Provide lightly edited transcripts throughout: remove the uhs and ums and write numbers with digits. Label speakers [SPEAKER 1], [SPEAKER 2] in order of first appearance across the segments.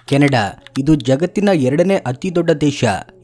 [SPEAKER 1] Canada ಇದು ಜಗತ್ತಿನ ಎರಡನೇ ಅತಿ ದೊಡ್ಡ ದೇಶ.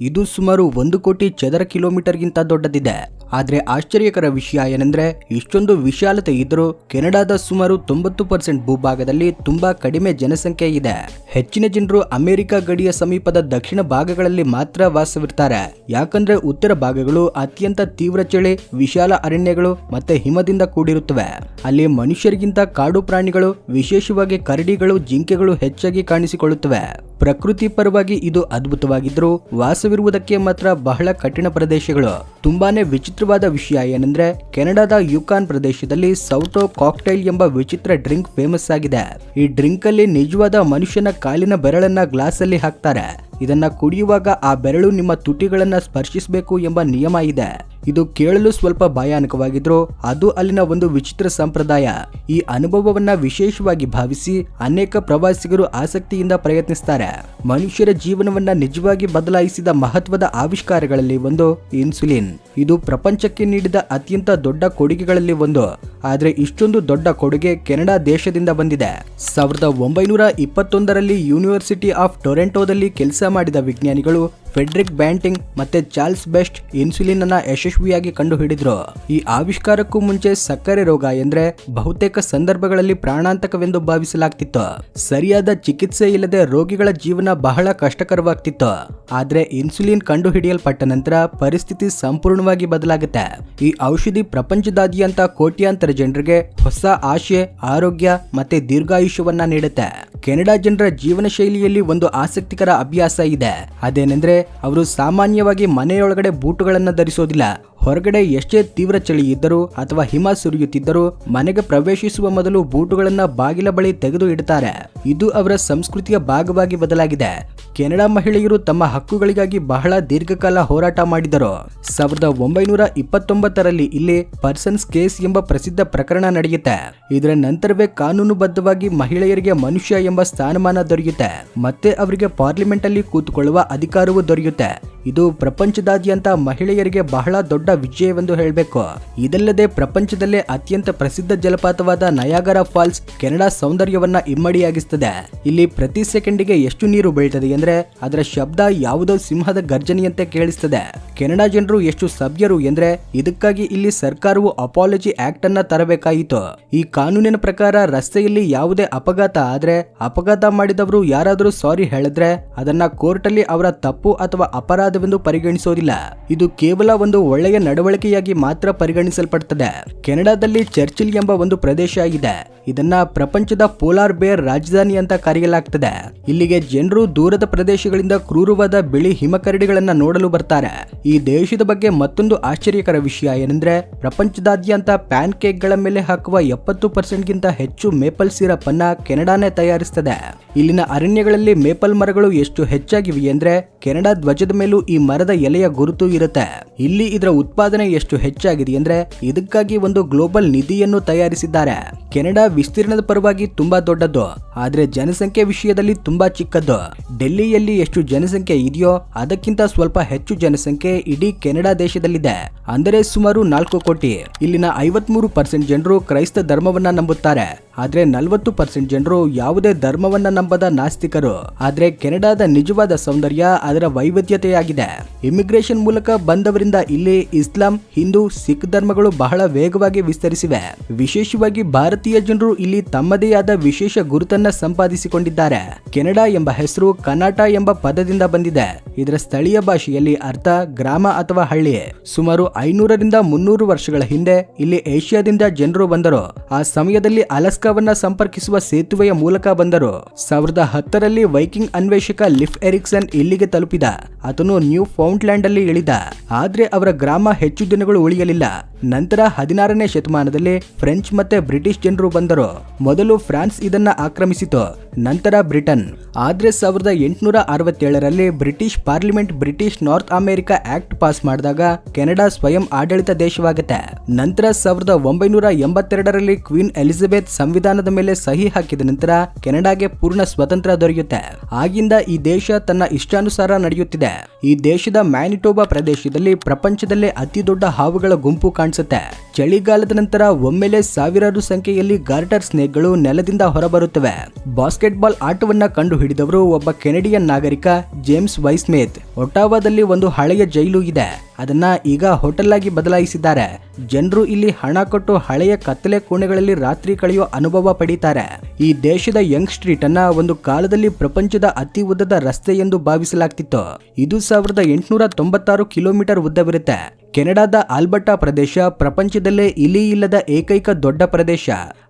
[SPEAKER 1] ಇದು ಸುಮಾರು 1 ಕೋಟಿ ಚದರ ಕಿಲೋಮೀಟರ್ಗಿಂತ ದೊಡ್ಡದಿದೆ. ಆದ್ರೆ ಆಶ್ಚರ್ಯಕರ ವಿಷಯ ಏನಂದ್ರೆ ಇಷ್ಟೊಂದು ವಿಶಾಲತೆ ಇದ್ರೂ ಕೆನಡಾದ ಸುಮಾರು 90% ಭೂಭಾಗದಲ್ಲಿ ತುಂಬಾ ಕಡಿಮೆ ಜನಸಂಖ್ಯೆ ಇದೆ. ಹೆಚ್ಚಿನ ಜನರು ಅಮೆರಿಕ ಗಡಿಯ ಸಮೀಪದ ದಕ್ಷಿಣ ಭಾಗಗಳಲ್ಲಿ ಮಾತ್ರ ವಾಸವಿರ್ತಾರೆ. ಯಾಕಂದ್ರೆ ಉತ್ತರ ಭಾಗಗಳು ಅತ್ಯಂತ ತೀವ್ರ ಚಳಿ, ವಿಶಾಲ ಅರಣ್ಯಗಳು ಮತ್ತೆ ಹಿಮದಿಂದ ಕೂಡಿರುತ್ತವೆ. ಅಲ್ಲಿ ಮನುಷ್ಯರಿಗಿಂತ ಕಾಡು ಪ್ರಾಣಿಗಳು, ವಿಶೇಷವಾಗಿ ಕರಡಿಗಳು, ಜಿಂಕೆಗಳು ಹೆಚ್ಚಾಗಿ ಕಾಣಿಸಿಕೊಳ್ಳುತ್ತವೆ. ಪ್ರಕೃತಿ ಪರವಾಗಿ ಇದು ಅದ್ಭುತವಾಗಿದ್ರೂ ವಾಸವಿರುವುದಕ್ಕೆ ಮಾತ್ರ ಬಹಳ ಕಠಿಣ ಪ್ರದೇಶಗಳು. ತುಂಬಾನೇ ವಿಚಿತ್ರವಾದ ವಿಷಯ ಏನಂದ್ರೆ ಕೆನಡಾದ ಯುಕಾನ್ ಪ್ರದೇಶದಲ್ಲಿ ಸೌಟೋ ಕಾಕ್ಟೈಲ್ ಎಂಬ ವಿಚಿತ್ರ ಡ್ರಿಂಕ್ ಫೇಮಸ್ ಆಗಿದೆ. ಈ ಡ್ರಿಂಕ್ ಅಲ್ಲಿ ನಿಜವಾದ ಮನುಷ್ಯನ ಕಾಲಿನ ಬೆರಳನ್ನ ಗ್ಲಾಸ್ ಅಲ್ಲಿ ಹಾಕ್ತಾರೆ. ಇದನ್ನ ಕುಡಿಯುವಾಗ ಆ ಬೆರಳು ನಿಮ್ಮ ತುಟಿಗಳನ್ನ ಸ್ಪರ್ಶಿಸಬೇಕು ಎಂಬ ನಿಯಮ ಇದೆ. ಇದು ಕೇಳಲು ಸ್ವಲ್ಪ ಭಯಾನಕವಾಗಿದ್ರೂ ಅದು ಅಲ್ಲಿನ ಒಂದು ವಿಚಿತ್ರ ಸಂಪ್ರದಾಯ. ಈ ಅನುಭವವನ್ನ ವಿಶೇಷವಾಗಿ ಭಾವಿಸಿ ಅನೇಕ ಪ್ರವಾಸಿಗರು ಆಸಕ್ತಿಯಿಂದ ಪ್ರಯತ್ನಿಸ್ತಾರೆ. ಮನುಷ್ಯರ ಜೀವನವನ್ನ ನಿಜವಾಗಿ ಬದಲಾಯಿಸಿದ ಮಹತ್ವದ ಆವಿಷ್ಕಾರಗಳಲ್ಲಿ ಒಂದು ಇನ್ಸುಲಿನ್. ಇದು ಪ್ರಪಂಚಕ್ಕೆ ನೀಡಿದ ಅತ್ಯಂತ ದೊಡ್ಡ ಕೊಡುಗೆಗಳಲ್ಲಿ ಒಂದು. ಆದ್ರೆ ಇಷ್ಟೊಂದು ದೊಡ್ಡ ಕೊಡುಗೆ ಕೆನಡಾ ದೇಶದಿಂದ ಬಂದಿದೆ. 1921ರಲ್ಲಿ ಯೂನಿವರ್ಸಿಟಿ ಆಫ್ ಟೊರೆಂಟೋದಲ್ಲಿ ಕೆಲಸ ಮಾಡಿದ ವಿಜ್ಞಾನಿಗಳು ಫೆಡ್ರಿಕ್ ಬ್ಯಾಂಟಿಂಗ್ ಮತ್ತೆ ಚಾರ್ಲ್ಸ್ ಬೆಸ್ಟ್ ಇನ್ಸುಲಿನ್ ಅನ್ನ ಯಶಸ್ವಿಯಾಗಿ ಕಂಡುಹಿಡಿದ್ರು. ಈ ಆವಿಷ್ಕಾರಕ್ಕೂ ಮುಂಚೆ ಸಕ್ಕರೆ ರೋಗ ಎಂದ್ರೆ ಬಹುತೇಕ ಸಂದರ್ಭಗಳಲ್ಲಿ ಪ್ರಾಣಾಂತಕವೆಂದು ಭಾವಿಸಲಾಗ್ತಿತ್ತು. ಸರಿಯಾದ ಚಿಕಿತ್ಸೆ ಇಲ್ಲದೆ ರೋಗಿಗಳ ಜೀವನ ಬಹಳ ಕಷ್ಟಕರವಾಗ್ತಿತ್ತು. ಆದ್ರೆ ಇನ್ಸುಲಿನ್ ಕಂಡುಹಿಡಿಯಲ್ಪಟ್ಟ ನಂತರ ಪರಿಸ್ಥಿತಿ ಸಂಪೂರ್ಣವಾಗಿ ಬದಲಾಗುತ್ತೆ. ಈ ಔಷಧಿ ಪ್ರಪಂಚದಾದ್ಯಂತ ಕೋಟ್ಯಾಂತರ ಜನರಿಗೆ ಹೊಸ ಆಶೆ, ಆರೋಗ್ಯ ಮತ್ತೆ ದೀರ್ಘಾಯುಷ್ಯವನ್ನ ನೀಡುತ್ತೆ. ಕೆನಡಾ ಜನರ ಜೀವನ ಶೈಲಿಯಲ್ಲಿ ಒಂದು ಆಸಕ್ತಿಕರ ಅಭ್ಯಾಸ ಇದೆ. ಅದೇನೆಂದ್ರೆ ಅವರು ಸಾಮಾನ್ಯವಾಗಿ ಮನೆಯೊಳಗಡೆ ಬೂಟುಗಳನ್ನು ಧರಿಸೋದಿಲ್ಲ. ಹೊರಗಡೆ ಎಷ್ಟೇ ತೀವ್ರ ಚಳಿ ಇದ್ದರೂ ಅಥವಾ ಹಿಮ ಸುರಿಯುತ್ತಿದ್ದರೂ ಮನೆಗೆ ಪ್ರವೇಶಿಸುವ ಮೊದಲು ಬೂಟುಗಳನ್ನ ಬಾಗಿಲ ಬಳಿ ತೆಗೆದು ಇಡುತ್ತಾರೆ. ಇದು ಅವರ ಸಂಸ್ಕೃತಿಯ ಭಾಗವಾಗಿ ಬದಲಾಗಿದೆ. ಕೆನಡಾ ಮಹಿಳೆಯರು ತಮ್ಮ ಹಕ್ಕುಗಳಿಗಾಗಿ ಬಹಳ ದೀರ್ಘಕಾಲ ಹೋರಾಟ ಮಾಡಿದರು. 1929ರಲ್ಲಿ ಇಲ್ಲಿ ಪರ್ಸನ್ಸ್ ಕೇಸ್ ಎಂಬ ಪ್ರಸಿದ್ಧ ಪ್ರಕರಣ ನಡೆಯುತ್ತೆ. ಇದರ ನಂತರವೇ ಕಾನೂನುಬದ್ಧವಾಗಿ ಮಹಿಳೆಯರಿಗೆ ಮನುಷ್ಯ ಎಂಬ ಸ್ಥಾನಮಾನ ದೊರೆಯುತ್ತೆ. ಮತ್ತೆ ಅವರಿಗೆ ಪಾರ್ಲಿಮೆಂಟ್ ಅಲ್ಲಿ ಕೂತುಕೊಳ್ಳುವ ಅಧಿಕಾರವೂ ದೊರೆಯುತ್ತೆ. ಇದು ಪ್ರಪಂಚದಾದ್ಯಂತ ಮಹಿಳೆಯರಿಗೆ ಬಹಳ ದೊಡ್ಡ ವಿಜಯವೆಂದು ಹೇಳಬೇಕು. ಇದಲ್ಲದೆ ಪ್ರಪಂಚದಲ್ಲೇ ಅತ್ಯಂತ ಪ್ರಸಿದ್ಧ ಜಲಪಾತವಾದ ನಯಾಗರಾ ಫಾಲ್ಸ್ ಕೆನಡಾ ಸೌಂದರ್ಯವನ್ನ ಇಮ್ಮಡಿಯಾಗಿಸುತ್ತದೆ. ಇಲ್ಲಿ ಪ್ರತಿ ಸೆಕೆಂಡಿಗೆ ಎಷ್ಟು ನೀರು ಬೀಳ್ತದೆ ಅಂದ್ರೆ ಅದರ ಶಬ್ದ ಯಾವುದೋ ಸಿಂಹದ ಗರ್ಜನೆಯಂತೆ ಕೇಳಿಸ್ತದೆ. ಕೆನಡಾ ಜನರು ಎಷ್ಟು ಸಭ್ಯರು ಎಂದ್ರೆ ಇದಕ್ಕಾಗಿ ಇಲ್ಲಿ ಸರ್ಕಾರವು ಅಪಾಲಜಿ ಆಕ್ಟ್ ಅನ್ನ ತರಬೇಕಾಯಿತು. ಈ ಕಾನೂನಿನ ಪ್ರಕಾರ ರಸ್ತೆಯಲ್ಲಿ ಯಾವುದೇ ಅಪಘಾತ ಆದ್ರೆ ಅಪಘಾತ ಮಾಡಿದವರು ಯಾರಾದರೂ ಸಾರಿ ಹೇಳಿದ್ರೆ ಅದನ್ನ ಕೋರ್ಟ್ ಅಲ್ಲಿ ಅವರ ತಪ್ಪು ಅಥವಾ ಅಪರಾಧವೆಂದು ಪರಿಗಣಿಸೋದಿಲ್ಲ. ಇದು ಕೇವಲ ಒಂದು ಒಳ್ಳೆಯ ನಡವಳಿಕೆಯಾಗಿ ಮಾತ್ರ ಪರಿಗಣಿಸಲ್ಪಡುತ್ತದೆ. ಕೆನಡಾದಲ್ಲಿ ಚರ್ಚಿಲ್ ಎಂಬ ಒಂದು ಪ್ರದೇಶ ಇದೆ. ಇದನ್ನ ಪ್ರಪಂಚದ ಪೋಲಾರ್ ಬೇರ್ ರಾಜಧಾನಿ ಅಂತ ಕರೆಯಲಾಗ್ತದೆ. ಇಲ್ಲಿಗೆ ಜನರು ದೂರದ ಪ್ರದೇಶಗಳಿಂದ ಕ್ರೂರವಾದ ಬಿಳಿ ಹಿಮಕರಡಿಗಳನ್ನ ನೋಡಲು ಬರ್ತಾರೆ. ಈ ದೇಶದ ಬಗ್ಗೆ ಮತ್ತೊಂದು ಆಶ್ಚರ್ಯಕರ ವಿಷಯ ಏನಂದ್ರೆ ಪ್ರಪಂಚದಾದ್ಯಂತ ಪ್ಯಾನ್ ಕೇಕ್ ಗಳ ಮೇಲೆ ಹಾಕುವ 70%ಗಿಂತ ಹೆಚ್ಚು ಮೇಪಲ್ ಸಿರಪ್ ಅನ್ನ ಕೆನಡಾನೇ ತಯಾರಿಸುತ್ತದೆ. ಇಲ್ಲಿನ ಅರಣ್ಯಗಳಲ್ಲಿ ಮೇಪಲ್ ಮರಗಳು ಎಷ್ಟು ಹೆಚ್ಚಾಗಿವೆ ಅಂದ್ರೆ ಕೆನಡಾ ಧ್ವಜದ ಮೇಲೂ ಈ ಮರದ ಎಲೆಯ ಗುರುತು ಇರುತ್ತೆ. ಇಲ್ಲಿ ಇದರ ಉತ್ಪಾದನೆ ಎಷ್ಟು ಹೆಚ್ಚಾಗಿದೆ ಅಂದ್ರೆ ಇದಕ್ಕಾಗಿ ಒಂದು ಗ್ಲೋಬಲ್ ನಿಧಿಯನ್ನು ತಯಾರಿಸಿದ್ದಾರೆ. ಕೆನಡಾ ವಿಸ್ತೀರ್ಣದ ಪರವಾಗಿ ತುಂಬಾ ದೊಡ್ಡದು, ಆದ್ರೆ ಜನಸಂಖ್ಯೆ ವಿಷಯದಲ್ಲಿ ತುಂಬಾ ಚಿಕ್ಕದ್ದು. ಡೆಲ್ಲಿಯಲ್ಲಿ ಎಷ್ಟು ಜನಸಂಖ್ಯೆ ಇದೆಯೋ ಅದಕ್ಕಿಂತ ಸ್ವಲ್ಪ ಹೆಚ್ಚು ಜನಸಂಖ್ಯೆ ಇಡೀ ಕೆನಡಾ ದೇಶದಲ್ಲಿದೆ. ಅಂದರೆ ಸುಮಾರು 4 ಕೋಟಿ. ಇಲ್ಲಿನ 53% ಜನರು ಕ್ರೈಸ್ತ ಧರ್ಮವನ್ನ ನಂಬುತ್ತಾರೆ. ಆದ್ರೆ 40% ಜನರು ಯಾವುದೇ ಧರ್ಮವನ್ನ ನಂಬದ ನಾಸ್ತಿಕರು. ಆದ್ರೆ ಕೆನಡಾದ ನಿಜವಾದ ಸೌಂದರ್ಯ ಅದರ ವೈವಿಧ್ಯತೆಯಾಗಿದೆ. ಇಮಿಗ್ರೇಷನ್ ಮೂಲಕ ಬಂದವರಿಂದ ಇಲ್ಲಿ ಇಸ್ಲಾಂ, ಹಿಂದೂ, ಸಿಖ್ ಧರ್ಮಗಳು ಬಹಳ ವೇಗವಾಗಿ ವಿಸ್ತರಿಸಿವೆ. ವಿಶೇಷವಾಗಿ ಭಾರತೀಯ ಜನರು ಇಲ್ಲಿ ತಮ್ಮದೇ ಆದ ವಿಶೇಷ ಗುರುತನ್ನ ಸಂಪಾದಿಸಿಕೊಂಡಿದ್ದಾರೆ. ಕೆನಡಾ ಎಂಬ ಹೆಸರು ಕನಾಟ ಎಂಬ ಪದದಿಂದ ಬಂದಿದೆ. ಇದರ ಸ್ಥಳೀಯ ಭಾಷೆಯಲ್ಲಿ ಅರ್ಥ ಗ್ರಾಮ ಅಥವಾ ಹಳ್ಳಿ. ಸುಮಾರು 500ರಿಂದ 300 ವರ್ಷಗಳ ಹಿಂದೆ ಇಲ್ಲಿ ಏಷ್ಯಾದಿಂದ ಜನರು ಬಂದರು. ಆ ಸಮಯದಲ್ಲಿ ಅಲಸ್ಕಾವನ್ನ ಸಂಪರ್ಕಿಸುವ ಸೇತುವೆಯ ಮೂಲಕ ಬಂದರು. 1010ರಲ್ಲಿ ವೈಕಿಂಗ್ ಅನ್ವೇಷಕ ಲಿಫ್ ಎರಿಕ್ಸನ್ ಇಲ್ಲಿಗೆ ತಲುಪಿದ. ಆತನು ನ್ಯೂ ಫೌಂಡ್ಲ್ಯಾಂಡ್ ಅಲ್ಲಿ ಇಳಿದ. ಆದ್ರೆ ಅವರ ಗ್ರಾಮ ಹೆಚ್ಚು ದಿನಗಳು ಉಳಿಯಲಿಲ್ಲ. ನಂತರ 16ನೇ ಶತಮಾನದಲ್ಲಿ ಫ್ರೆಂಚ್ ಮತ್ತೆ ಬ್ರಿಟಿಷ್ ಜನರು ಬಂದರು. ಮೊದಲು ಫ್ರಾನ್ಸ್ ಇದನ್ನ ಆಕ್ರಮಿಸಿತು, ನಂತರ ಬ್ರಿಟನ್. ಆದ್ರೆ 1867ರಲ್ಲಿ British parliament British North America act pass ಮಾಡಿದಾಗ ಕೆನಡಾ ಸ್ವಯಂ ಆಡಳಿತ ದೇಶವಾಗುತ್ತೆ. ನಂತರ 1982ರಲ್ಲಿ ಕ್ವೀನ್ ಎಲಿಜಬೆತ್ ಸಂವಿಧಾನದ ಮೇಲೆ ಸಹಿ ಹಾಕಿದ ನಂತರ ಕೆನಡಾಗೆ ಪೂರ್ಣ ಸ್ವತಂತ್ರ ದೊರೆಯುತ್ತೆ. ಆಗಿಂದ ಈ ದೇಶ ತನ್ನ ಇಷ್ಟಾನುಸಾರ ನಡೆಯುತ್ತಿದೆ. ಈ ದೇಶದ ಮ್ಯಾನಿಟೋಬಾ ಪ್ರದೇಶದಲ್ಲಿ ಪ್ರಪಂಚದಲ್ಲೇ ಅತಿ ದೊಡ್ಡ ಹಾವುಗಳ ಗುಂಪು ಕಾಣಿಸುತ್ತೆ. ಚಳಿಗಾಲದ ನಂತರ ಒಮ್ಮೆಲೆ ಸಾವಿರಾರು ಸಂಖ್ಯೆಯಲ್ಲಿ ಗಾರ್ಟರ್ ಸ್ನೇಕ್ಗಳು ನೆಲದಿಂದ ಹೊರಬರುತ್ತವೆ. ಬಾಸ್ಕೆಟ್ಬಾಲ್ ಆಟವನ್ನ ಕಂಡು ಹಿಡಿದವರು ಒಬ್ಬ ಕೆನಡಿಯನ್ ನಾಗರಿಕ ಜೇಮ್ಸ್ ವೈಸ್ಮೇತ್. ಒಟಾವಾದಲ್ಲಿ ಒಂದು ಹಳೆಯ ಜೈಲು ಇದೆ, ಅದನ್ನ ಈಗ ಹೋಟೆಲ್ ಆಗಿ ಬದಲಾಯಿಸಿದ್ದಾರೆ. ಜನರು ಇಲ್ಲಿ ಹಣ ಕೊಟ್ಟು ಹಳೆಯ ಕತ್ತಲೆ ಕೋಣೆಗಳಲ್ಲಿ ರಾತ್ರಿ ಕಳೆಯೋ ಅನುಭವ ಪಡೀತಾರೆ. ಈ ದೇಶದ ಯಂಗ್ ಸ್ಟ್ರೀಟ್ ಅನ್ನ ಒಂದು ಕಾಲದಲ್ಲಿ ಪ್ರಪಂಚದ ಅತಿ ಉದ್ದದ ರಸ್ತೆ ಎಂದು ಭಾವಿಸಲಾಗ್ತಿತ್ತು. ಇದು 1896 ಕಿಲೋಮೀಟರ್ ಉದ್ದವಿರುತ್ತೆ. ಕೆನಡಾದ ಆಲ್ಬರ್ಟಾ ಪ್ರದೇಶ ಪ್ರಪಂಚದಲ್ಲೇ ಇಲಿ ಇಲ್ಲದ ಏಕೈಕ ದೊಡ್ಡ ಪ್ರದೇಶ.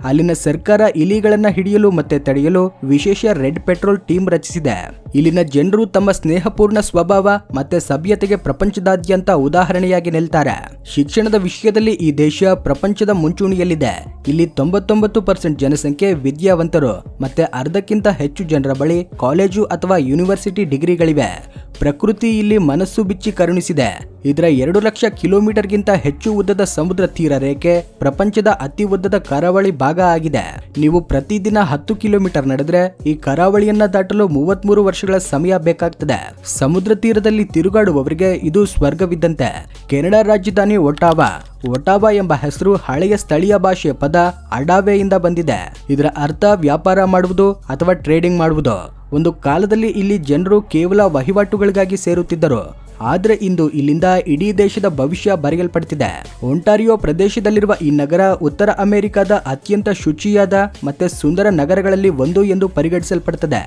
[SPEAKER 1] ಅಲ್ಲಿನ ಸರ್ಕಾರ ಇಲಿಗಳನ್ನ ಹಿಡಿಯಲು ಮತ್ತೆ ತಡೆಯಲು ವಿಶೇಷ ರೆಡ್ ಪೆಟ್ರೋಲ್ ಟೀಮ್ ರಚಿಸಿದೆ. ಇಲ್ಲಿನ ಜನರು ತಮ್ಮ ಸ್ನೇಹಪೂರ್ಣ ಸ್ವಭಾವ ಮತ್ತೆ ಸಭ್ಯತೆಗೆ ಪ್ರಪಂಚದಾದ್ಯಂತ ಉದಾಹರಣೆಯಾಗಿ ನಿಲ್ತಾರೆ. ಶಿಕ್ಷಣದ ವಿಷಯದಲ್ಲಿ ಈ ದೇಶ ಪ್ರಪಂಚದ ಮುಂಚೂಣಿಯಲ್ಲಿದೆ. ಇಲ್ಲಿ 99% ಜನಸಂಖ್ಯೆ ವಿದ್ಯಾವಂತರು ಮತ್ತೆ ಅರ್ಧಕ್ಕಿಂತ ಹೆಚ್ಚು ಜನರ ಬಳಿ ಕಾಲೇಜು ಅಥವಾ ಯೂನಿವರ್ಸಿಟಿ ಡಿಗ್ರಿಗಳಿವೆ. ಪ್ರಕೃತಿ ಇಲ್ಲಿ ಮನಸ್ಸು ಬಿಚ್ಚಿ ಕರುಣಿಸಿದೆ. ಇದರ 2 ಲಕ್ಷ ಕಿಲೋಮೀಟರ್ಗಿಂತ ಹೆಚ್ಚು ಉದ್ದದ ಸಮುದ್ರ ತೀರ ರೇಖೆ ಪ್ರಪಂಚದ ಅತಿ ಉದ್ದದ ಕರಾವಳಿ ಭಾಗ ಆಗಿದೆ. ನೀವು ಪ್ರತಿದಿನ 10 ಕಿಲೋಮೀಟರ್ ನಡೆದ್ರೆ ಈ ಕರಾವಳಿಯನ್ನ ದಾಟಲು 33 ವರ್ಷಗಳ ಸಮಯ ಬೇಕಾಗ್ತದೆ. ಸಮುದ್ರ ತೀರದಲ್ಲಿ ತಿರುಗಾಡುವವರಿಗೆ ಇದು ಸ್ವರ್ಗವಿದ್ದಂತೆ. ಕೆನಡಾ ರಾಜಧಾನಿ ಒಟಾವಾ ಎಂಬ ಹೆಸರು ಹಳೆಯ ಸ್ಥಳೀಯ ಭಾಷೆಯ ಪದ ಅಡಾವೆಯಿಂದ ಬಂದಿದೆ. ಇದರ ಅರ್ಥ ವ್ಯಾಪಾರ ಮಾಡುವುದು ಅಥವಾ ಟ್ರೇಡಿಂಗ್ ಮಾಡುವುದು. ಒಂದು ಕಾಲದಲ್ಲಿ ಇಲ್ಲಿ ಜನರು ಕೇವಲ ವಹಿವಾಟುಗಳಿಗಾಗಿ ಸೇರುತ್ತಿದ್ದರು. ಆದ್ರೆ ಇಂದು ಇಲ್ಲಿಂದ ಇಡೀ ದೇಶದ ಭವಿಷ್ಯ ಬರೆಯಲ್ಪಡ್ತಿದೆ. ಒಂಟಾರಿಯೋ ಪ್ರದೇಶದಲ್ಲಿರುವ ಈ ನಗರ ಉತ್ತರ ಅಮೆರಿಕದ ಅತ್ಯಂತ ಶುಚಿಯಾದ ಮತ್ತೆ ಸುಂದರ ನಗರಗಳಲ್ಲಿ ಒಂದು ಎಂದು ಪರಿಗಣಿಸಲ್ಪಡುತ್ತದೆ.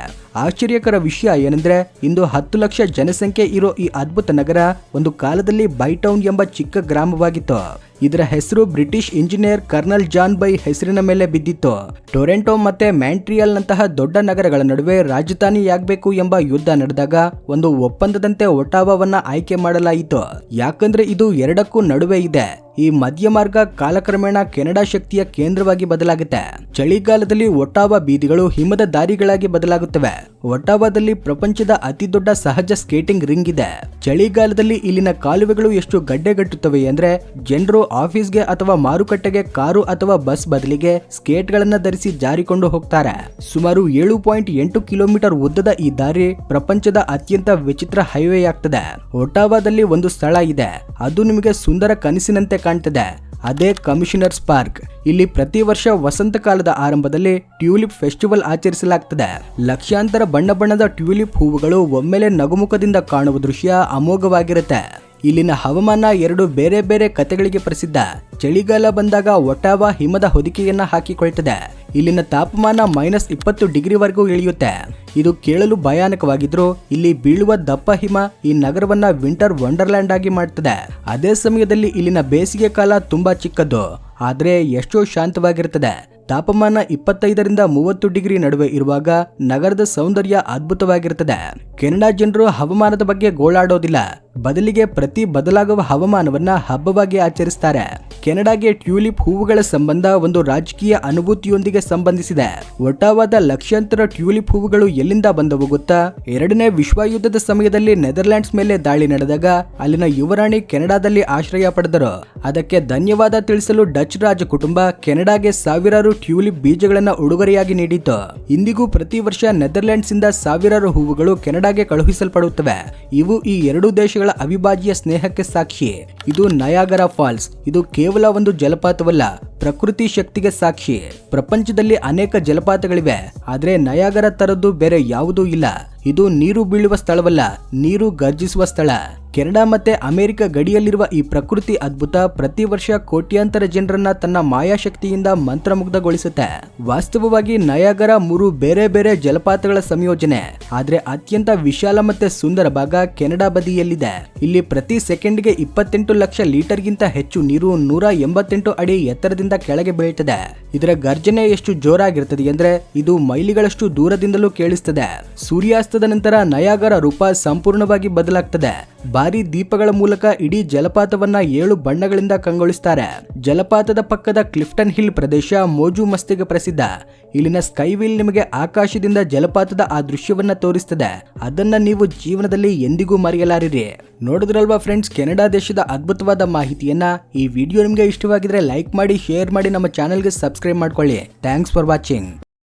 [SPEAKER 1] ಆಶ್ಚರ್ಯಕರ ವಿಷಯ ಏನೆಂದ್ರೆ ಇಂದು 10 ಲಕ್ಷ ಜನಸಂಖ್ಯೆ ಇರೋ ಈ ಅದ್ಭುತ ನಗರ ಒಂದು ಕಾಲದಲ್ಲಿ ಬೈಟೌನ್ ಎಂಬ ಚಿಕ್ಕ ಗ್ರಾಮವಾಗಿತ್ತು. ಇದರ ಹೆಸರು British engineer colonel John By ಹೆಸರಿನ ಮೇಲೆ ಬಿದ್ದಿತ್ತು. ಟೊರೆಂಟೊ ಮತ್ತೆ ಮ್ಯಾಂಟ್ರಿಯಲ್ ನಂತಹ ದೊಡ್ಡ ನಗರಗಳ ನಡುವೆ ರಾಜಧಾನಿಯಾಗಬೇಕು ಎಂಬ ಯುದ್ಧ ನಡೆದಾಗ ಒಂದು ಒಪ್ಪಂದದಂತೆ ಒಟಾವಾವನ್ನ ಆಯ್ಕೆ ಮಾಡಲಾಯಿತು. ಯಾಕಂದ್ರೆ ಇದು ಎರಡಕ್ಕೂ ನಡುವೆ ಇದೆ. ಈ ಮಧ್ಯ ಮಾರ್ಗ ಕಾಲಕ್ರಮೇಣ ಕೆನಡಾ ಶಕ್ತಿಯ ಕೇಂದ್ರವಾಗಿ ಬದಲಾಗುತ್ತೆ. ಚಳಿಗಾಲದಲ್ಲಿ ಒಟಾವಾ ಬೀದಿಗಳು ಹಿಮದ ದಾರಿಗಳಾಗಿ ಬದಲಾಗುತ್ತವೆ. ಒಟಾವಾದಲ್ಲಿ ಪ್ರಪಂಚದ ಅತಿ ದೊಡ್ಡ ಸಹಜ ಸ್ಕೇಟಿಂಗ್ ರಿಂಗ್ ಇದೆ. ಚಳಿಗಾಲದಲ್ಲಿ ಇಲ್ಲಿನ ಕಾಲುವೆಗಳು ಎಷ್ಟು ಗಡ್ಡೆಗಟ್ಟುತ್ತವೆ ಅಂದ್ರೆ ಜನರು ಆಫೀಸ್ಗೆ ಅಥವಾ ಮಾರುಕಟ್ಟೆಗೆ ಕಾರು ಅಥವಾ ಬಸ್ ಬದಲಿಗೆ ಸ್ಕೇಟ್ ಗಳನ್ನ ಧರಿಸಿ ಜಾರಿಕೊಂಡು ಹೋಗ್ತಾರೆ. ಸುಮಾರು 7.8 ಕಿಲೋಮೀಟರ್ ಉದ್ದದ ಈ ದಾರಿ ಪ್ರಪಂಚದ ಅತ್ಯಂತ ವಿಚಿತ್ರ ಹೈವೇ ಆಗ್ತದೆ. ಒಟಾವಾದಲ್ಲಿ ಒಂದು ಸ್ಥಳ ಇದೆ, ಅದು ನಿಮಗೆ ಸುಂದರ ಕನಸಿನಂತೆ ಕಾಣ್ತದೆ. ಅದೇ ಕಮಿಷನರ್ಸ್ ಪಾರ್ಕ್. ಇಲ್ಲಿ ಪ್ರತಿ ವರ್ಷ ವಸಂತ ಕಾಲದ ಆರಂಭದಲ್ಲಿ ಟ್ಯೂಲಿಪ್ ಫೆಸ್ಟಿವಲ್ ಆಚರಿಸಲಾಗ್ತದೆ. ಲಕ್ಷಾಂತರ ಬಣ್ಣ ಬಣ್ಣದ ಟ್ಯೂಲಿಪ್ ಹೂವುಗಳು ಒಮ್ಮೆಲೆ ನಗುಮುಖದಿಂದ ಕಾಣುವ ದೃಶ್ಯ ಅಮೋಘವಾಗಿರುತ್ತೆ. ಇಲ್ಲಿನ ಹವಾಮಾನ 2 ಬೇರೆ ಬೇರೆ ಕಥೆಗಳಿಗೆ ಪ್ರಸಿದ್ಧ. ಚಳಿಗಾಲ ಬಂದಾಗ ಒಟಾವಾ ಹಿಮದ ಹೊದಿಕೆಯನ್ನ ಹಾಕಿಕೊಳ್ತದೆ. ಇಲ್ಲಿನ ತಾಪಮಾನ -20 ಡಿಗ್ರಿವರೆಗೂ ಇಳಿಯುತ್ತೆ. ಇದು ಕೇಳಲು ಭಯಾನಕವಾಗಿದ್ರೂ ಇಲ್ಲಿ ಬೀಳುವ ದಪ್ಪ ಹಿಮ ಈ ನಗರವನ್ನ ವಿಂಟರ್ ವಂಡರ್ಲ್ಯಾಂಡ್ ಆಗಿ ಮಾಡ್ತದೆ. ಅದೇ ಸಮಯದಲ್ಲಿ ಇಲ್ಲಿನ ಬೇಸಿಗೆ ಕಾಲ ತುಂಬಾ ಚಿಕ್ಕದ್ದು, ಆದ್ರೆ ಎಷ್ಟೋ ಶಾಂತವಾಗಿರ್ತದೆ. ತಾಪಮಾನ 25ರಿಂದ 30 ಡಿಗ್ರಿ ನಡುವೆ ಇರುವಾಗ ನಗರದ ಸೌಂದರ್ಯ ಅದ್ಭುತವಾಗಿರುತ್ತದೆ. ಕೆನಡಾ ಜನರು ಹವಾಮಾನದ ಬಗ್ಗೆ ಗೋಳಾಡೋದಿಲ್ಲ, ಬದಲಿಗೆ ಪ್ರತಿ ಬದಲಾಗುವ ಹವಾಮಾನವನ್ನ ಹಬ್ಬವಾಗಿ ಆಚರಿಸ್ತಾರೆ. ಕೆನಡಾಗೆ ಟ್ಯೂಲಿಪ್ ಹೂವುಗಳ ಸಂಬಂಧ ಒಂದು ರಾಜಕೀಯ ಅನುಭೂತಿಯೊಂದಿಗೆ ಸಂಬಂಧಿಸಿದೆ. ಒಟಾವಾದ ಲಕ್ಷಾಂತರ ಟ್ಯೂಲಿಪ್ ಹೂವುಗಳು ಎಲ್ಲಿಂದ ಬಂದವು ಗೊತ್ತಾ? 2ನೇ ವಿಶ್ವಯುದ್ಧದ ಸಮಯದಲ್ಲಿ ನೆದರ್ಲ್ಯಾಂಡ್ಸ್ ಮೇಲೆ ದಾಳಿ ನಡೆದಾಗ ಅಲ್ಲಿನ ಯುವರಾಣಿ ಕೆನಡಾದಲ್ಲಿ ಆಶ್ರಯ ಪಡೆದರು. ಅದಕ್ಕೆ ಧನ್ಯವಾದ ತಿಳಿಸಲು ಡಚ್ ರಾಜ ಕುಟುಂಬ ಕೆನಡಾಗೆ ಸಾವಿರಾರು ಟ್ಯೂಲಿಪ್ ಬೀಜಗಳನ್ನ ಉಡುಗೊರೆಯಾಗಿ ನೀಡಿತು. ಇಂದಿಗೂ ಪ್ರತಿ ವರ್ಷ ನೆದರ್ಲ್ಯಾಂಡ್ಸ್ ಇಂದ ಸಾವಿರಾರು ಹೂವುಗಳು ಕೆನಡಾಗೆ ಕಳುಹಿಸಲ್ಪಡುತ್ತವೆ. ಇವು ಈ 2 ದೇಶಗಳ ಅವಿಭಾಜ್ಯ ಸ್ನೇಹಕ್ಕೆ ಸಾಕ್ಷಿ. ಇದು ನಯಾಗರಾ ಫಾಲ್ಸ್. ಇದು ಕೇವಲ ಒಂದು ಜಲಪಾತವಲ್ಲ, ಪ್ರಕೃತಿ ಶಕ್ತಿಗೆ ಸಾಕ್ಷಿ. ಪ್ರಪಂಚದಲ್ಲಿ ಅನೇಕ ಜಲಪಾತಗಳಿವೆ, ಆದ್ರೆ ನಯಾಗರ ತರದ್ದು ಬೇರೆ ಯಾವುದೂ ಇಲ್ಲ. ಇದು ನೀರು ಬೀಳುವ ಸ್ಥಳವಲ್ಲ, ನೀರು ಗರ್ಜಿಸುವ ಸ್ಥಳ. ಕೆನಡಾ ಮತ್ತೆ ಅಮೆರಿಕ ಗಡಿಯಲ್ಲಿರುವ ಈ ಪ್ರಕೃತಿ ಅದ್ಭುತ ಪ್ರತಿ ವರ್ಷ ಕೋಟ್ಯಾಂತರ ಜನರನ್ನ ತನ್ನ ಮಾಯಾಶಕ್ತಿಯಿಂದ ಮಂತ್ರಮುಗ್ಧಗೊಳಿಸುತ್ತೆ. ವಾಸ್ತವವಾಗಿ ನಯಾಗರ 3 ಬೇರೆ ಬೇರೆ ಜಲಪಾತಗಳ ಸಂಯೋಜನೆ, ಆದ್ರೆ ಅತ್ಯಂತ ವಿಶಾಲ ಮತ್ತೆ ಸುಂದರ ಭಾಗ ಕೆನಡಾ ಬದಿಯಲ್ಲಿದೆ. ಇಲ್ಲಿ ಪ್ರತಿ ಸೆಕೆಂಡ್ಗೆ 28 ಲಕ್ಷ ಲೀಟರ್ಗಿಂತ ಹೆಚ್ಚು ನೀರು 188 ಅಡಿ ಎತ್ತರದಿಂದ ಕೆಳಗೆ ಬೀಳ್ತದೆ. ಇದರ ಗರ್ಜನೆ ಎಷ್ಟು ಜೋರಾಗಿರ್ತದೆ ಅಂದ್ರೆ ಇದು ಮೈಲಿಗಳಷ್ಟು ದೂರದಿಂದಲೂ ಕೇಳಿಸ್ತದೆ. ಸೂರ್ಯಾಸ್ತದ ನಂತರ ನಯಾಗರ ರೂಪ ಸಂಪೂರ್ಣವಾಗಿ ಬದಲಾಗ್ತದೆ. ಭಾರಿ ದೀಪಗಳ ಮೂಲಕ ಇಡೀ ಜಲಪಾತವನ್ನ 7 ಬಣ್ಣಗಳಿಂದ ಕಂಗೊಳಿಸ್ತಾರೆ. ಜಲಪಾತದ ಪಕ್ಕದ ಕ್ಲಿಫ್ಟನ್ ಹಿಲ್ ಪ್ರದೇಶ ಮೋಜು ಮಸ್ತಿಗೆ ಪ್ರಸಿದ್ಧ. ಇಲ್ಲಿನ ಸ್ಕೈವಿಲ್ ನಿಮಗೆ ಆಕಾಶದಿಂದ ಜಲಪಾತದ ಆ ದೃಶ್ಯವನ್ನ ತೋರಿಸ್ತದೆ. ಅದನ್ನ ನೀವು ಜೀವನದಲ್ಲಿ ಎಂದಿಗೂ ಮರೆಯಲಾರಿರಿ. ನೋಡಿದ್ರಲ್ವಾ ಫ್ರೆಂಡ್ಸ್, ಕೆನಡಾ ದೇಶದ ಅದ್ಭುತವಾದ ಮಾಹಿತಿಯನ್ನ. ಈ ವಿಡಿಯೋ ನಿಮಗೆ ಇಷ್ಟವಾಗಿದ್ರೆ ಲೈಕ್ ಮಾಡಿ, ಶೇರ್ ಮಾಡಿ, ನಮ್ಮ ಚಾನೆಲ್ಗೆ ಸಬ್ಸ್ಕ್ರೈಬ್ ಮಾಡ್ಕೊಳ್ಳಿ. Thanks for watching.